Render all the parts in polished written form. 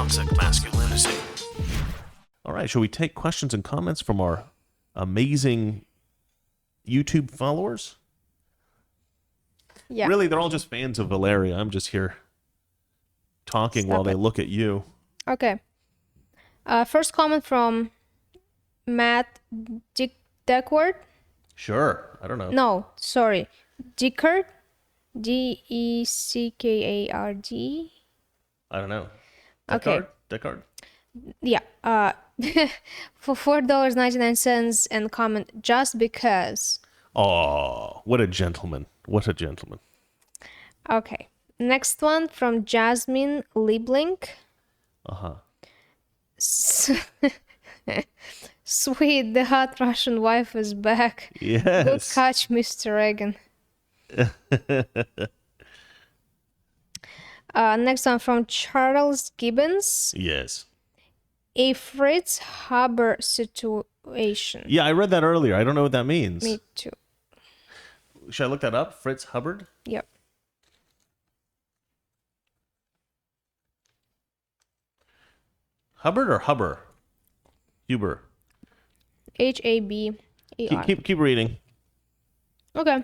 toxic masculinity. All right, shall we take questions and comments from our amazing YouTube followers? Yeah. Really, they're all just fans of Valeria. I'm just here talking while they look at you. Okay. First comment from Matt Deckard. Sure. I don't know. No, sorry. Deckard. Deckard. I don't know. Okay. Deckard? Yeah. For $4.99 and comment just because. Oh, what a gentleman. What a gentleman. Okay. Next one from Jasmine Liebling. Uh-huh. Sweet, the hot Russian wife is back. Yes. Good catch, Mr. Reagan. Next one from Charles Gibbons. Yes. A Fritz Haber situation. Yeah, I read that earlier. I don't know what that means. Me too. Should I look that up? Fritz Hubbard? Yep. Hubbard or Hubber? Huber. Haber. Keep reading. Okay.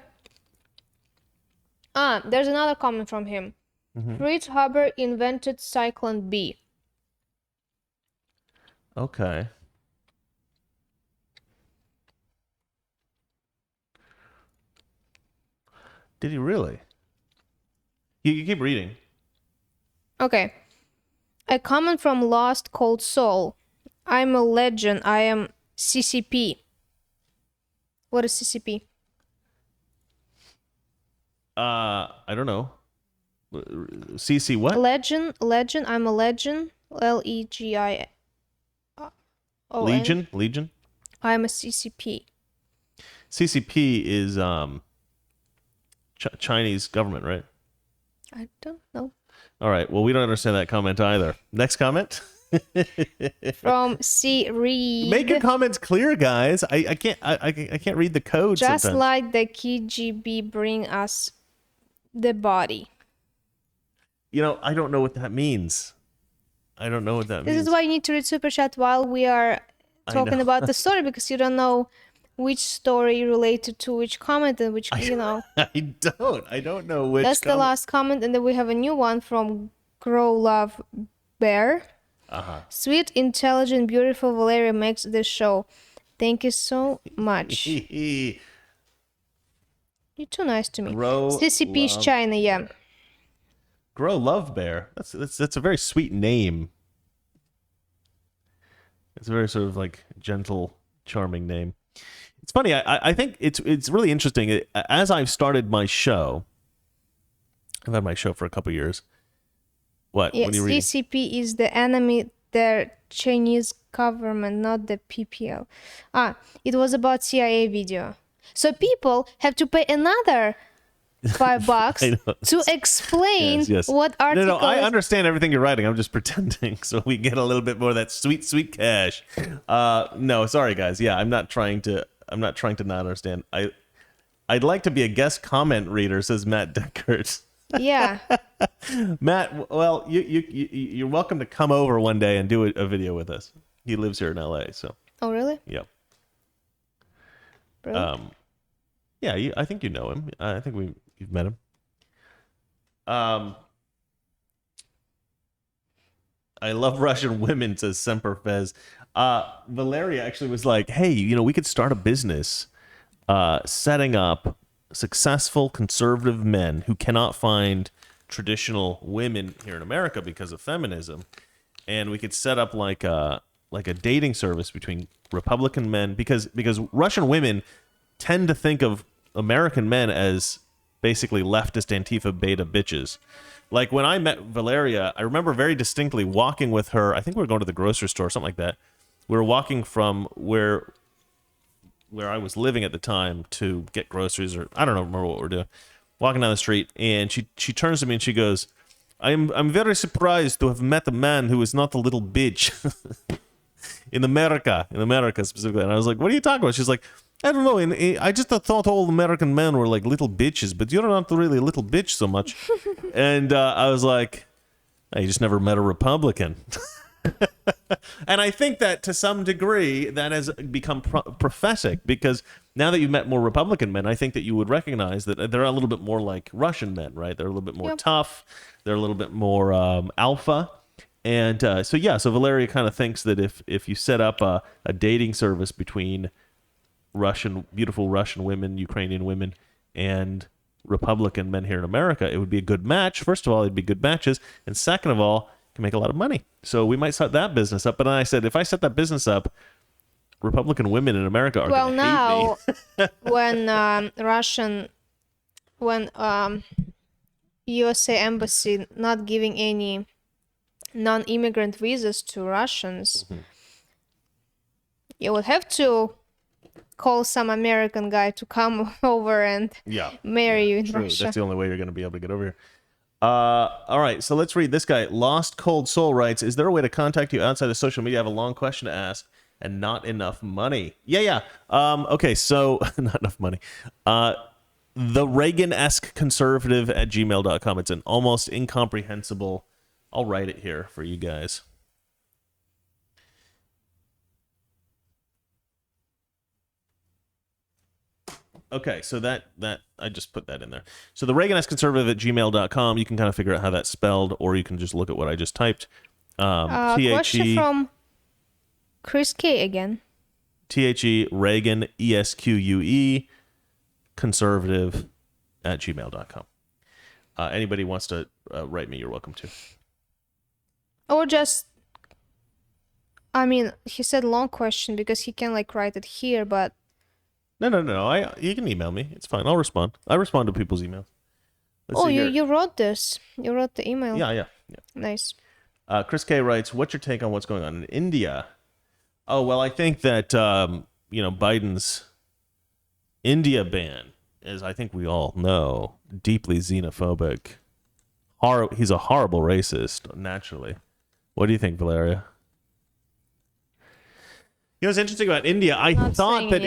There's another comment from him. Fritz Haber invented Cyclone B. Okay. Did he really? You keep reading. Okay. A comment from Lost Cold Soul. I'm a legend. I am CCP. What is CCP? I don't know. CC what? Legend. I'm a legend. Legin. Legion? I'm a CCP. CCP is Chinese government, right? I don't know. All right. Well, we don't understand that comment either. Next comment. From C. Reed. Make your comments clear, guys. I can't read the code Just sometimes. like the KGB bring us the body. You know, I don't know what that means. I don't know what that This means. is why you need to read Super Chat while we are talking about the story, because you don't know which story related to which comment and which, you know. I don't know which. That's the last comment, and then we have a new one from Grow Love Bear. Sweet, intelligent, beautiful Valeria makes this show. Thank you so much. You're too nice to me. CCP is China, yeah. Grow Love Bear. That's a very sweet name. It's a very sort of like gentle, charming name. It's funny. I think it's really interesting. As I've started my show, I've had my show for a couple years. What? Yes, What are you reading? CCP is the enemy, the Chinese government, not the PPL. It was about CIA video. So people have to pay another $5 to explain Yes. what article. No, I is. understand everything you're writing. I'm just pretending so we get a little bit more of that sweet cash. No, sorry guys. Yeah, I'm not trying to not understand. I'd like to be a guest comment reader, says Matt Deckert. Yeah. Matt, well, you're welcome to come over one day and do a video with us. He lives here in LA, so. Oh, really? Yeah. Really? Yeah, I think you know him. I think you've met him. I love Russian women, says Semper Fez. Valeria actually was like, hey, we could start a business setting up successful conservative men who cannot find traditional women here in America because of feminism. And we could set up like a dating service between Republican men because Russian women tend to think of American men as basically leftist Antifa beta bitches. Like when I met Valeria, I remember very distinctly walking with her. I think we were going to the grocery store or something like that. We were walking from where I was living at the time to get groceries, or I don't remember what we're doing. Walking down the street, and she turns to me and she goes, I'm very surprised to have met a man who is not a little bitch. in America specifically. And I was like, what are you talking about? She's like, I don't know. I just thought all American men were like little bitches, but you're not really a little bitch so much. And I was like, You just never met a Republican. And I think that to some degree that has become prophetic, because now that you've met more Republican men, I think that you would recognize that they're a little bit more like Russian men, right? They're a little bit more tough. They're a little bit more alpha. And so Valeria kind of thinks that if you set up a dating service between beautiful Russian women, Ukrainian women, and Republican men here in America, it would be a good match. First of all, it'd be good matches. And second of all, can make a lot of money. So we might set that business up. But then I said, if I set that business up, Republican women in America are going to hate me. when USA embassy not giving any non-immigrant visas to Russians, you would have to call some American guy to come over and marry you in Russia. That's the only way you're going to be able to get over here. All right, so let's read this guy. Lost Cold Soul writes, is there a way to contact you outside of social media? I have a long question to ask and not enough money. Okay, so not enough money. The Reagan-esque conservative at gmail.com. It's an almost incomprehensible. I'll write it here for you guys. Okay, so that I just put that in there. So the Reagan-esque conservative at gmail.com, you can kind of figure out how that's spelled, or you can just look at what I just typed. Question from Chris K again. THE Reagan ESQUE conservative at gmail.com. Anybody wants to write me, you're welcome to. Or just, I mean, he said long question because he can write it here, but No. You can email me. It's fine. I'll respond. I respond to people's emails. You wrote this. You wrote the email. Yeah. Nice. Chris K writes, what's your take on what's going on in India? Oh, well, I think that, Biden's India ban is, I think we all know, deeply xenophobic. He's a horrible racist, naturally. What do you think, Valeria? What's interesting about India, I thought that,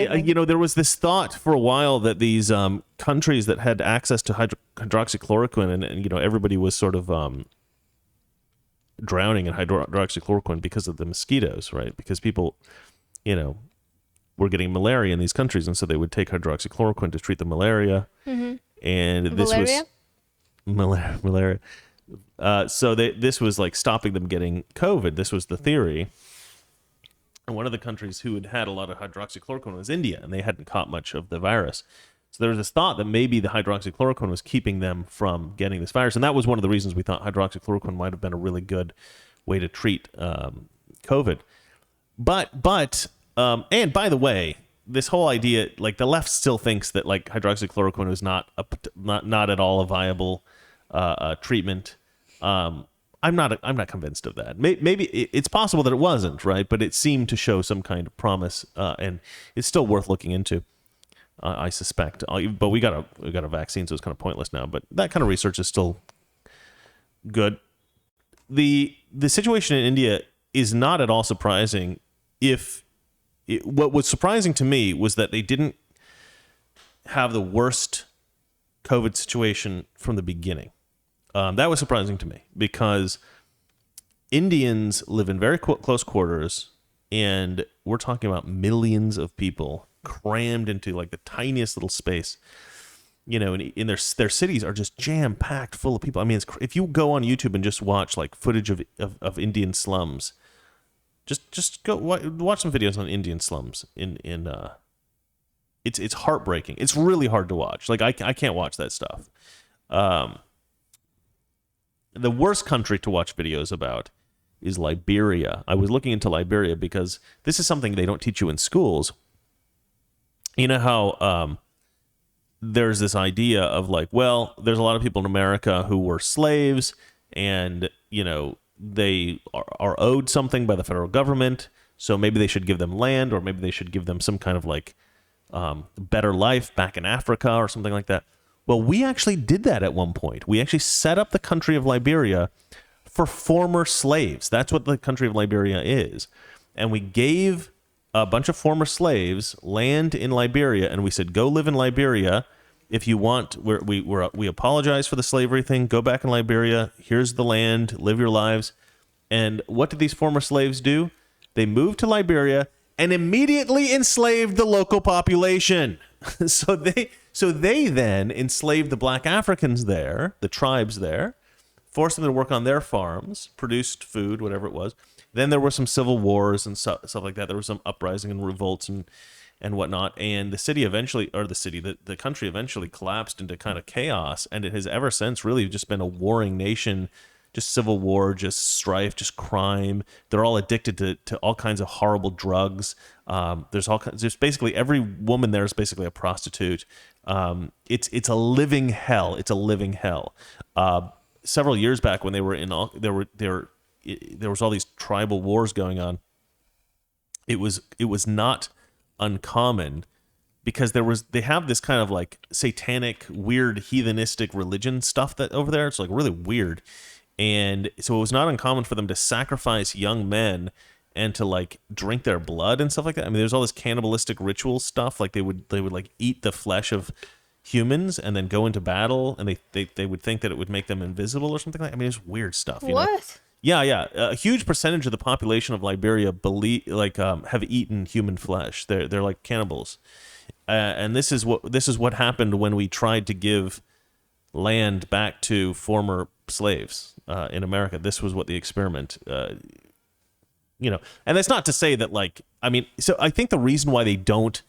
there was this thought for a while that these countries that had access to hydroxychloroquine and everybody was sort of drowning in hydroxychloroquine because of the mosquitoes, right? Because people, were getting malaria in these countries, and so they would take hydroxychloroquine to treat the malaria. Mm-hmm. And this was malaria. So this was like stopping them getting COVID. This was the theory. And one of the countries who had a lot of hydroxychloroquine was India, and they hadn't caught much of the virus. So there was this thought that maybe the hydroxychloroquine was keeping them from getting this virus. And that was one of the reasons we thought hydroxychloroquine might have been a really good way to treat COVID. But and by the way, this whole idea, the left still thinks that hydroxychloroquine was not at all a viable treatment. I'm not convinced of that. Maybe it's possible that it wasn't, right? But it seemed to show some kind of promise, and it's still worth looking into. I suspect. But we got a vaccine, so it's kind of pointless now. But that kind of research is still good. The situation in India is not at all surprising. What was surprising to me was that they didn't have the worst COVID situation from the beginning. That was surprising to me because Indians live in very close quarters, and we're talking about millions of people crammed into the tiniest little space. And in their cities are just jam packed full of people. I mean, if you go on YouTube and just watch footage of Indian slums, just go watch some videos on Indian slums. It's heartbreaking. It's really hard to watch. I can't watch that stuff. The worst country to watch videos about is Liberia. I was looking into Liberia because this is something they don't teach you in schools. You know how there's this idea of there's a lot of people in America who were slaves and, they are owed something by the federal government. So maybe they should give them land, or maybe they should give them some kind of better life back in Africa or something like that. Well, we actually did that at one point. We actually set up the country of Liberia for former slaves. That's what the country of Liberia is. And we gave a bunch of former slaves land in Liberia, and we said, go live in Liberia, if you want, we apologize for the slavery thing. Go back in Liberia. Here's the land. Live your lives. And what did these former slaves do? They moved to Liberia and immediately enslaved the local population. so they then enslaved the black Africans there, the tribes there, forced them to work on their farms, produced food, whatever it was. Then there were some civil wars and stuff like that. There was some uprising and revolts and whatnot. And the city eventually, or the country eventually collapsed into kind of chaos. And it has ever since really just been a warring nation, just civil war, just strife, just crime. They're all addicted to all kinds of horrible drugs. There's basically every woman there is basically a prostitute. It's a living hell. It's a living hell. Several years back when they were in all, there was all these tribal wars going on. It was not uncommon because they have this kind of like satanic, weird, heathenistic religion stuff that over there. It's like really weird. And so it was not uncommon for them to sacrifice young men and to like drink their blood and stuff like that. I mean, there's all this cannibalistic ritual stuff. Like they would like eat the flesh of humans and then go into battle, and they would think that it would make them invisible or something like that. I mean, it's weird stuff. You know? Yeah. A huge percentage of the population of Liberia have eaten human flesh. They're like cannibals. And this is what happened when we tried to give land back to former slaves in America. This was what the experiment, and that's not to say that so I think the reason why they don't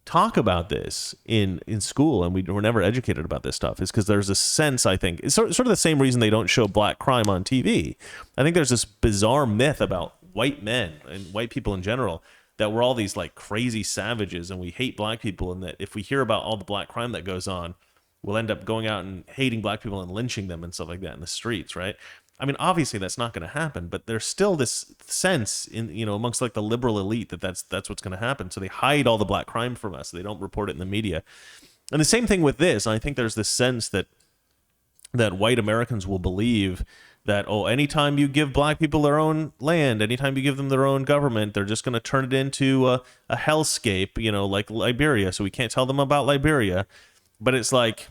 talk about this in school and we're never educated about this stuff is because there's a sense, I think, it's sort of the same reason they don't show black crime on TV. I think there's this bizarre myth about white men and white people in general that we're all these like crazy savages and we hate black people, and that if we hear about all the black crime that goes on, we'll end up going out and hating black people and lynching them and stuff like that in the streets, right? I mean, obviously that's not going to happen, but there's still this sense in amongst like the liberal elite that's what's going to happen. So they hide all the black crime from us. They don't report it in the media. And the same thing with this. I think there's this sense that white Americans will believe that, anytime you give black people their own land, anytime you give them their own government, they're just going to turn it into a hellscape, like Liberia. So we can't tell them about Liberia. But it's like,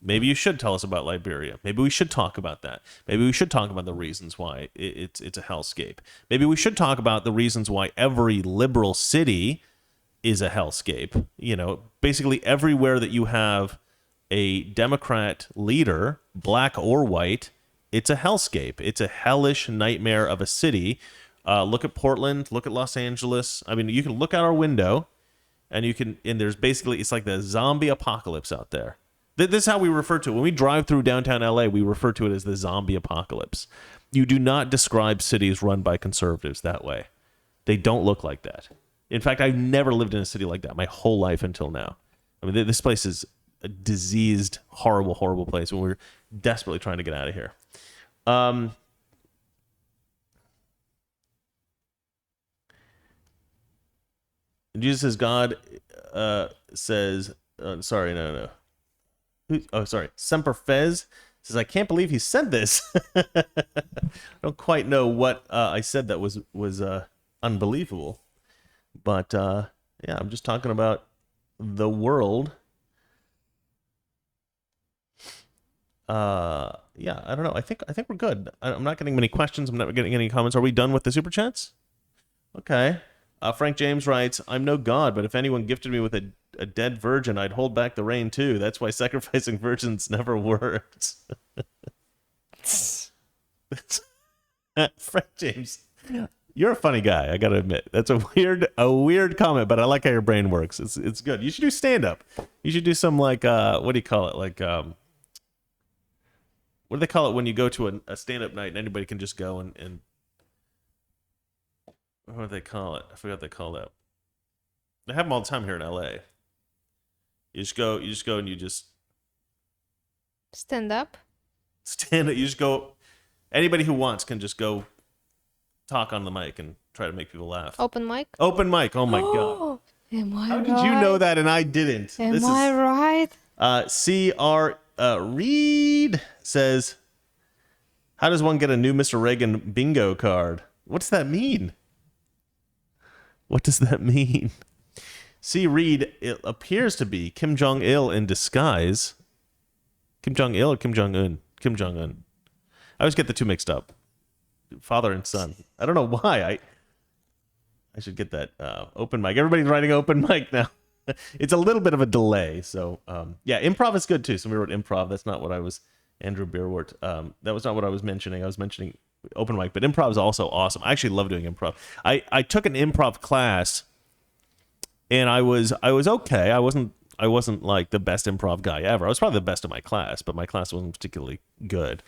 maybe you should tell us about Liberia. Maybe we should talk about that. Maybe we should talk about the reasons why it's a hellscape. Maybe we should talk about the reasons why every liberal city is a hellscape. Basically everywhere that you have a Democrat leader, black or white, it's a hellscape. It's a hellish nightmare of a city. Look at Portland. Look at Los Angeles. I mean, you can look out our window. And there's basically, it's like the zombie apocalypse out there. This is how we refer to it. When we drive through downtown LA, we refer to it as the zombie apocalypse. You do not describe cities run by conservatives that way. They don't look like that. In fact, I've never lived in a city like that my whole life until now. I mean, this place is a diseased, horrible, horrible place, and we're desperately trying to get out of here. Jesus says God says, sorry, no. Sorry. Semper Fez says, I can't believe he said this. I don't quite know what I said that was unbelievable. But yeah, I'm just talking about the world. Yeah, I don't know. I think we're good. I'm not getting many questions. I'm not getting any comments. Are we done with the super chats? Okay. Frank James writes, I'm no god, but if anyone gifted me with a dead virgin, I'd hold back the rain too. That's why sacrificing virgins never worked. Frank James, you're a funny guy, I gotta admit. That's a weird comment, but I like how your brain works. It's good. You should do stand-up. You should do some what do you call it? What do they call it when you go to a stand-up night and anybody can just go and what do they call it? I forgot what they call that. They have them all the time here in LA. You just go and you just stand up. You just go. Anybody who wants can just go talk on the mic and try to make people laugh. Open mic. Oh my god. Am I How right? did you know that and I didn't? Am I right? C.R. Reed says, how does one get a new Mr. Reagan bingo card? What does that mean? What does that mean? C. Reed, it appears to be Kim Jong-il in disguise. Kim Jong-il or Kim Jong-un? Kim Jong-un. I always get the two mixed up. Father and son. I don't know why. I should get that open mic. Everybody's writing open mic now. It's a little bit of a delay. So, yeah, improv is good too. Somebody wrote improv. That's not what I was, Andrew Beerwort. That was not what I was mentioning. I was mentioning open mic, but improv is also awesome. I actually love doing improv. I took an improv class and I was okay. I wasn't like the best improv guy ever. I was probably the best in my class, but my class wasn't particularly good.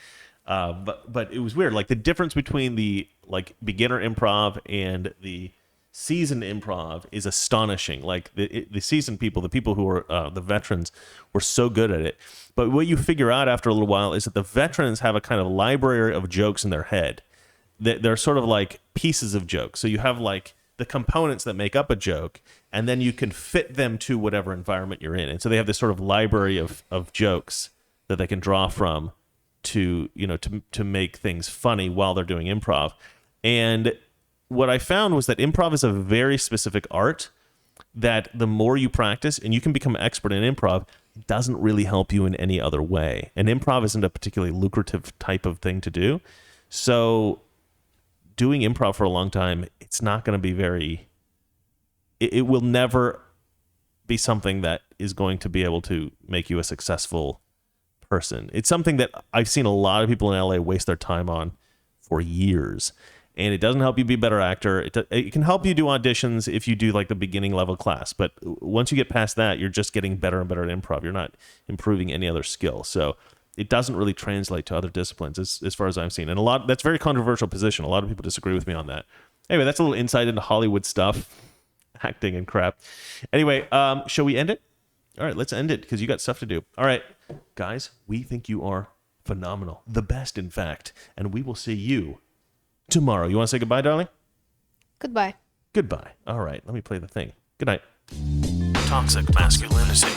But it was weird. Like the difference between the like beginner improv and the seasoned improv is astonishing. Like the seasoned people, the people who are the veterans, were so good at it. But what you figure out after a little while is that the veterans have a kind of library of jokes in their head. They're sort of like pieces of jokes. So you have like the components that make up a joke, and then you can fit them to whatever environment you're in. And so they have this sort of library of jokes that they can draw from to, you know, to make things funny while they're doing improv. And what I found was that improv is a very specific art that the more you practice, and you can become an expert in improv, it doesn't really help you in any other way. And improv isn't a particularly lucrative type of thing to do. So doing improv for a long time, it's not going to be very, it will never be something that is going to be able to make you a successful person. It's something that I've seen a lot of people in LA waste their time on for years. And it doesn't help you be a better actor. It can help you do auditions if you do like the beginning level class. But once you get past that, you're just getting better and better at improv. You're not improving any other skill. So it doesn't really translate to other disciplines as far as I've seen. And that's a very controversial position. A lot of people disagree with me on that. Anyway, that's a little insight into Hollywood stuff, acting and crap. Anyway, shall we end it? All right, let's end it because you got stuff to do. All right, guys, we think you are phenomenal. The best, in fact. And we will see you tomorrow. You want to say goodbye, darling? Goodbye. Goodbye. All right, let me play the thing. Good night. Toxic masculinity.